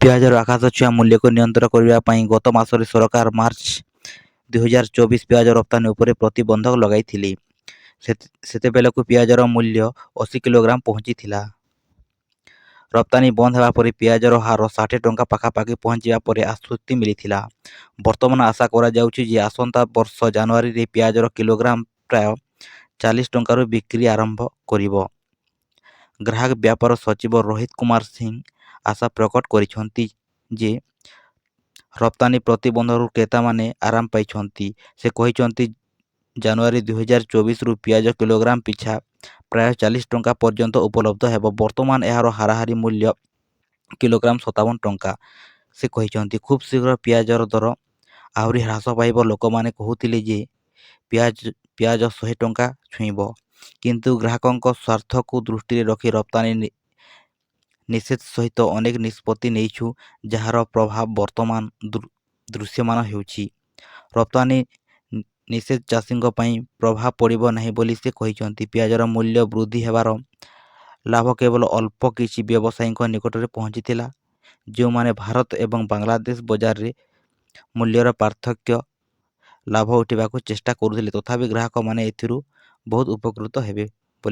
ପିଆଜର ଆକାଶଛୁଆଁ ମୂଲ୍ୟକୁ ନିୟନ୍ତ୍ରଣ କରିବା ପାଇଁ ଗତ ମାସରେ ସରକାର ମାର୍ଚ୍ଚ 2024 ପିଆଜ ରପ୍ତାନି ଉପରେ ପ୍ରତିବନ୍ଧକ ଲଗାଇଥିଲେ। ସେତେବେଳକୁ ପିଆଜର ମୂଲ୍ୟ 80 କିଲୋଗ୍ରାମ ପହଞ୍ଚିଥିଲା। ରପ୍ତାନି ବନ୍ଦ ହେବା ପରେ ପିଆଜର ହାର 60 ଟଙ୍କା ପାଖାପାଖି ପହଞ୍ଚିବା ପରେ ଆଶ୍ୱସ୍ତି ମିଳିଥିଲା। ବର୍ତ୍ତମାନ ଆଶା କରାଯାଉଛି ଯେ ଆସନ୍ତା ବର୍ଷ ଜାନୁଆରୀରେ ପିଆଜର କିଲୋଗ୍ରାମ ପ୍ରାୟ 40 ଟଙ୍କାରୁ ବିକ୍ରି ଆରମ୍ଭ କରିବ। ଗ୍ରାହକ ବ୍ୟାପାର ସଚିବ ରୋହିତ କୁମାର ସିଂ ଆଶା ପ୍ରକଟ କରିଛନ୍ତି ଯେ ରପ୍ତାନି ପ୍ରତିବନ୍ଧକରୁ କ୍ରେତାମାନେ ଆରାମ ପାଇଛନ୍ତି। ସେ କହିଛନ୍ତି, ଜାନୁଆରୀ 2024ରୁ ପିଆଜ କିଲୋଗ୍ରାମ ପିଛା ପ୍ରାୟ 40 ଟଙ୍କା ପର୍ଯ୍ୟନ୍ତ ଉପଲବ୍ଧ ହେବ। ବର୍ତ୍ତମାନ ଏହାର ହାରାହାରି ମୂଲ୍ୟ କିଲୋଗ୍ରାମ 57 ଟଙ୍କା। ସେ କହିଛନ୍ତି, ଖୁବ୍ ଶୀଘ୍ର ପିଆଜର ଦର ଆହୁରି ହ୍ରାସ ପାଇବ। ଲୋକମାନେ କହୁଥିଲେ ଯେ ପିଆଜ 100 ଟଙ୍କା ଛୁଇଁବ, କିନ୍ତୁ ଗ୍ରାହକଙ୍କ ସ୍ୱାର୍ଥକୁ ଦୃଷ୍ଟିରେ ରଖି ରପ୍ତାନି ନିଷେଧ ସହିତ ଅନେକ ନିଷ୍ପତ୍ତି ନେଇଛୁ, ଯାହାର ପ୍ରଭାବ ବର୍ତ୍ତମାନ ଦୃଶ୍ୟମାନ ହେଉଛି। ରପ୍ତାନି ନିଷେଧ ଚାଷୀଙ୍କ ପାଇଁ ପ୍ରଭାବ ପଡ଼ିବ ନାହିଁ ବୋଲି ସେ କହିଛନ୍ତି। ପିଆଜର ମୂଲ୍ୟ ବୃଦ୍ଧି ହେବାର ଲାଭ କେବଳ ଅଳ୍ପ କିଛି ବ୍ୟବସାୟୀଙ୍କ ନିକଟରେ ପହଞ୍ଚିଥିଲା, ଯେଉଁମାନେ ଭାରତ ଏବଂ ବାଂଲାଦେଶ ବଜାରରେ ମୂଲ୍ୟର ପାର୍ଥକ୍ୟ ଲାଭ ଉଠାଇବାକୁ ଚେଷ୍ଟା କରୁଥିଲେ। ତଥାପି ଗ୍ରାହକମାନେ ଏଥିରୁ ବହୁତ ଉପକୃତ ହେବେ।